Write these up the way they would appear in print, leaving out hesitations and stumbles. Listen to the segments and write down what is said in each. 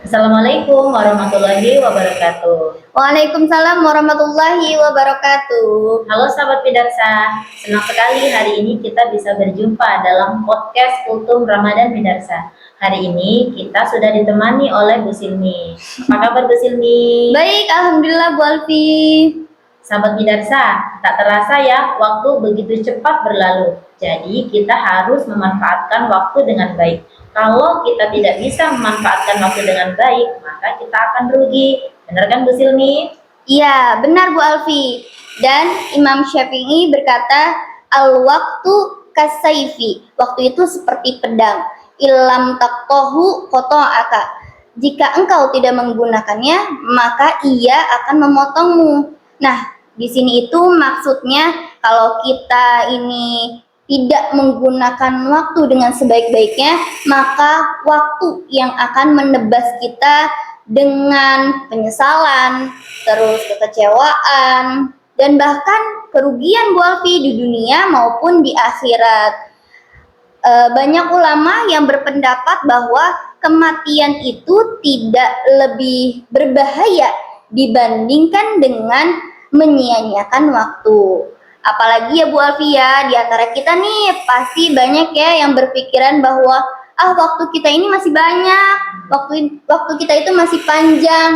Assalamualaikum warahmatullahi wabarakatuh. Waalaikumsalam warahmatullahi wabarakatuh. Halo sahabat Pidarsa, senang sekali hari ini kita bisa berjumpa dalam podcast Kultum Ramadan Pidarsa. Hari ini kita sudah ditemani oleh Bu Silmi. Apa kabar Bu Silmi? Baik, alhamdulillah Bu Alfi. Sahabat Pidarsa, tak terasa ya waktu begitu cepat berlalu. Jadi kita harus memanfaatkan waktu dengan baik. Kalau kita tidak bisa memanfaatkan waktu dengan baik, maka kita akan rugi. Benar kan Bu Silmi? Iya, benar Bu Alfi. Dan Imam Syafi'i berkata, al-waktu kasaifi. Waktu itu seperti pedang. Ilam taqtahu qata'aka. Jika engkau tidak menggunakannya, maka ia akan memotongmu. Nah, di sini itu maksudnya kalau kita ini tidak menggunakan waktu dengan sebaik-baiknya, maka waktu yang akan menebas kita dengan penyesalan, terus kekecewaan, dan bahkan kerugian Bu Alfi di dunia maupun di akhirat. Banyak ulama yang berpendapat bahwa kematian itu tidak lebih berbahaya dibandingkan dengan menyia-nyiakan waktu. Apalagi ya Bu Alfi ya, di antara kita nih pasti banyak ya yang berpikiran bahwa waktu kita ini masih banyak, waktu kita itu masih panjang.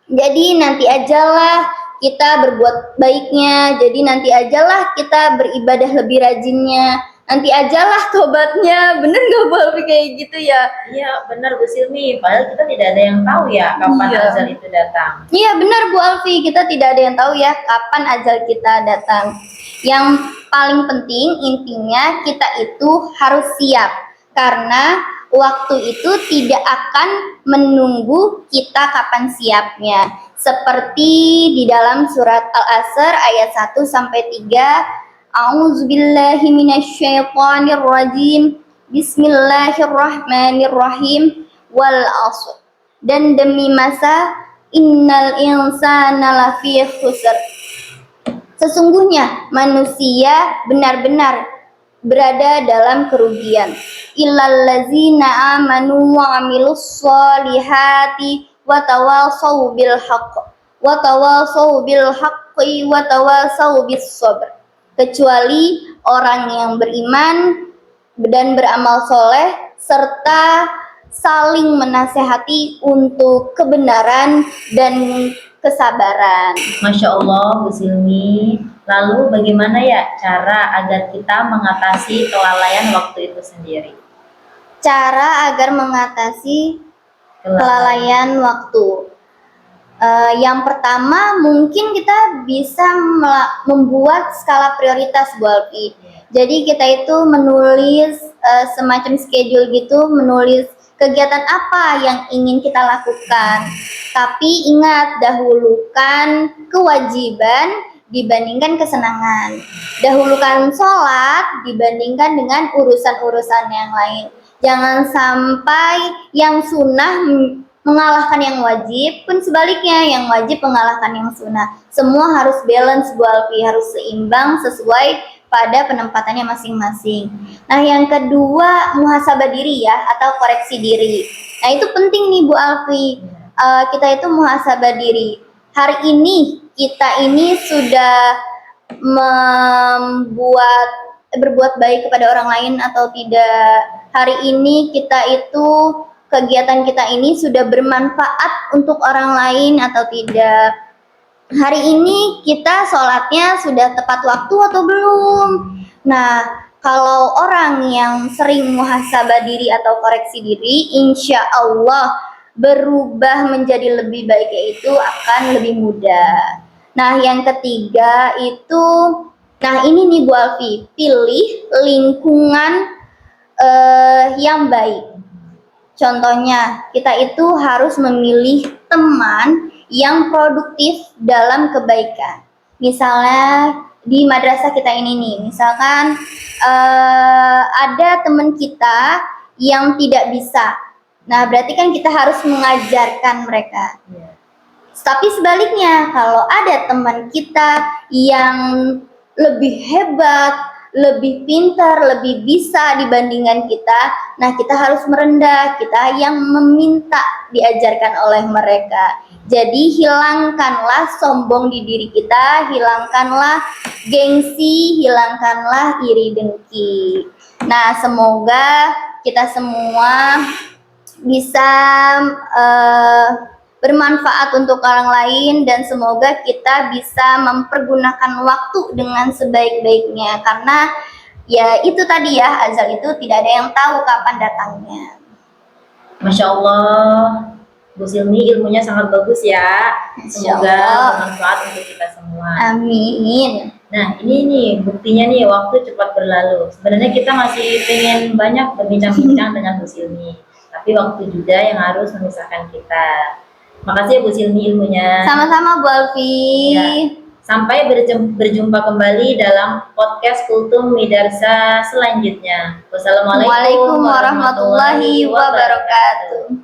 Jadi nanti ajalah kita berbuat baiknya, jadi nanti ajalah kita beribadah lebih rajinnya, nanti ajalah tobatnya. Bener nggak Bu Alfi kayak gitu ya? Iya, benar Bu Silmi. Padahal kita tidak ada yang tahu ya kapan Iya. azal itu datang. Iya benar Bu Alfi, kita tidak ada yang tahu ya kapan ajal kita datang. Yang paling penting intinya kita itu harus siap, karena waktu itu tidak akan menunggu kita kapan siapnya. Seperti di dalam surat Al-Asr ayat 1 sampai 3. A'udzubillahi minasyaitonirrajim. Bismillahirrahmanirrahim. Wal 'asr. Dan demi masa, innal insana lafi khusr. Sesungguhnya manusia benar-benar berada dalam kerugian. Illal ladzina amanu wa amilus solihati wa tawasau bil haqq wa tawasau bil haqqi wa tawasau bis sabr. Kecuali orang yang beriman dan beramal soleh serta saling menasehati untuk kebenaran dan kesabaran. Masya Allah Bu Silmi. Lalu bagaimana ya cara agar kita mengatasi kelalaian waktu itu sendiri? Cara agar mengatasi kelalaian waktu. Yang pertama mungkin kita bisa membuat skala prioritas Bu Alfi. Jadi kita itu menulis semacam schedule gitu, menulis kegiatan apa yang ingin kita lakukan. Tapi ingat, dahulukan kewajiban dibandingkan kesenangan. Dahulukan sholat dibandingkan dengan urusan-urusan yang lain. Jangan sampai yang sunnah mengalahkan yang wajib, pun sebaliknya yang wajib mengalahkan yang sunnah. Semua harus balance Bu Alfi, harus seimbang sesuai pada penempatannya masing-masing. Nah yang kedua, muhasabah diri ya, atau koreksi diri. Nah itu penting nih Bu Alfi, kita itu muhasabah diri. Hari ini kita ini sudah berbuat baik kepada orang lain atau tidak. Hari ini kita itu, kegiatan kita ini sudah bermanfaat untuk orang lain atau tidak. Hari ini kita sholatnya sudah tepat waktu atau belum. Nah, kalau orang yang sering muhasabah diri atau koreksi diri, insya Allah berubah menjadi lebih baik, yaitu akan lebih mudah. Nah, yang ketiga itu, nah ini nih Bu Alfi, pilih lingkungan yang baik. Contohnya, kita itu harus memilih teman yang produktif dalam kebaikan. Misalnya di madrasah kita ini nih, misalkan ada teman kita yang tidak bisa. Nah, berarti kan kita harus mengajarkan mereka. Tapi sebaliknya, kalau ada teman kita yang lebih hebat, lebih pintar, lebih bisa dibandingkan kita, nah kita harus merendah, kita yang meminta diajarkan oleh mereka. Jadi hilangkanlah sombong di diri kita, hilangkanlah gengsi, hilangkanlah iri dengki. Nah, semoga kita semua bisa bermanfaat untuk orang lain, dan semoga kita bisa mempergunakan waktu dengan sebaik-baiknya, karena ya itu tadi ya, azal itu tidak ada yang tahu kapan datangnya. Masya Allah, Bu Silmi ilmunya sangat bagus ya. Semoga Allah. bermanfaat untuk kita semua. Amin. Nah, ini nih buktinya nih, waktu cepat berlalu. Sebenarnya kita masih pengen banyak berbincang-bincang dengan Bu Silmi, tapi waktu juga yang harus memisahkan kita. Makasih ya Bu Silmi ilmunya. Sama-sama Bu Alfi. Ya. Sampai berjumpa kembali dalam podcast Kultum Midarsa selanjutnya. Wassalamualaikum Waalaikumsalam warahmatullahi wabarakatuh.